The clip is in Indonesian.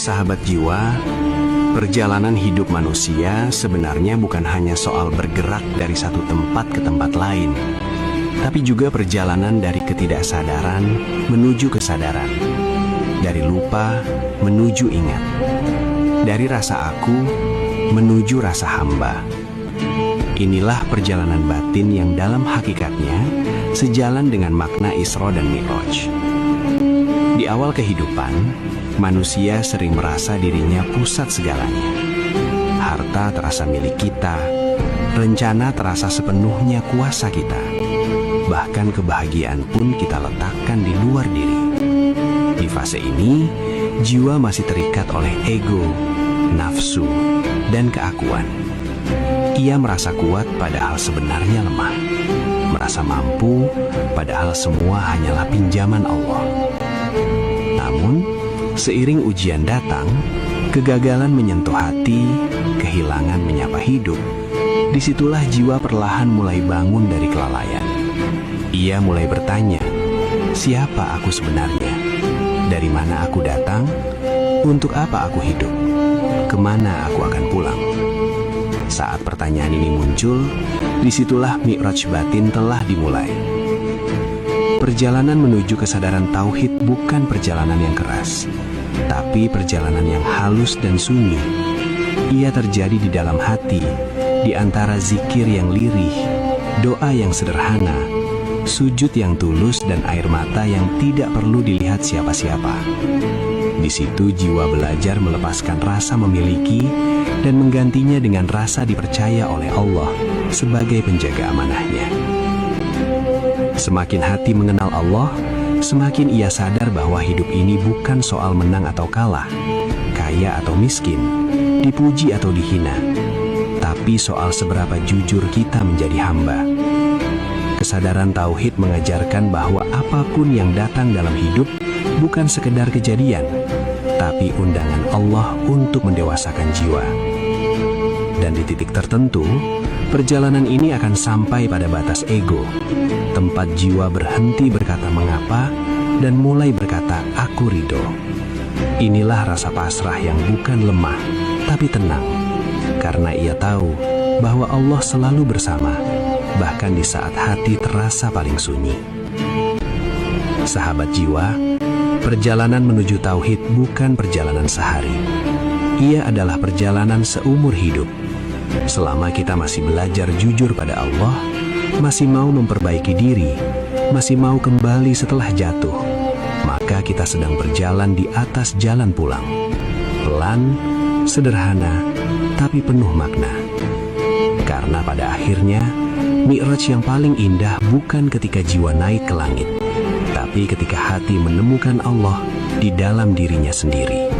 Sahabat jiwa, perjalanan hidup manusia sebenarnya bukan hanya soal bergerak dari satu tempat ke tempat lain, tapi juga perjalanan dari ketidaksadaran menuju kesadaran, dari lupa menuju ingat, dari rasa aku menuju rasa hamba. Inilah perjalanan batin yang dalam hakikatnya sejalan dengan makna Isra dan Mi'raj. Di awal kehidupan, manusia sering merasa dirinya pusat segalanya. Harta terasa milik kita, rencana terasa sepenuhnya kuasa kita. Bahkan kebahagiaan pun kita letakkan di luar diri. Di fase ini, jiwa masih terikat oleh ego, nafsu, dan keakuan. Ia merasa kuat padahal sebenarnya lemah. Merasa mampu padahal semua hanyalah pinjaman Allah. Namun, seiring ujian datang, kegagalan menyentuh hati, kehilangan menyapa hidup. Disitulah jiwa perlahan mulai bangun dari kelalaian. Ia mulai bertanya, siapa aku sebenarnya? Dari mana aku datang? Untuk apa aku hidup? Kemana aku akan pulang? Saat pertanyaan ini muncul, disitulah Mi'raj batin telah dimulai. Perjalanan menuju kesadaran tauhid bukan perjalanan yang keras, tapi perjalanan yang halus dan sunyi. Ia terjadi di dalam hati, di antara zikir yang lirih, doa yang sederhana, sujud yang tulus, dan air mata yang tidak perlu dilihat siapa-siapa. Di situ jiwa belajar melepaskan rasa memiliki dan menggantinya dengan rasa dipercaya oleh Allah sebagai penjaga amanahnya. Semakin hati mengenal Allah, semakin ia sadar bahwa hidup ini bukan soal menang atau kalah, kaya atau miskin, dipuji atau dihina, tapi soal seberapa jujur kita menjadi hamba. Kesadaran tauhid mengajarkan bahwa apapun yang datang dalam hidup bukan sekedar kejadian, tapi undangan Allah untuk mendewasakan jiwa. Dan di titik tertentu, perjalanan ini akan sampai pada batas ego, tempat jiwa berhenti berkata mengapa dan mulai berkata aku ridho. Inilah rasa pasrah yang bukan lemah, tapi tenang, karena ia tahu bahwa Allah selalu bersama, bahkan di saat hati terasa paling sunyi. Sahabat jiwa, perjalanan menuju tauhid bukan perjalanan sehari. Ia adalah perjalanan seumur hidup. Selama kita masih belajar jujur pada Allah, masih mau memperbaiki diri, masih mau kembali setelah jatuh, maka kita sedang berjalan di atas jalan pulang. Pelan, sederhana, tapi penuh makna. Karena pada akhirnya, Mi'raj yang paling indah bukan ketika jiwa naik ke langit, tapi ketika hati menemukan Allah di dalam dirinya sendiri.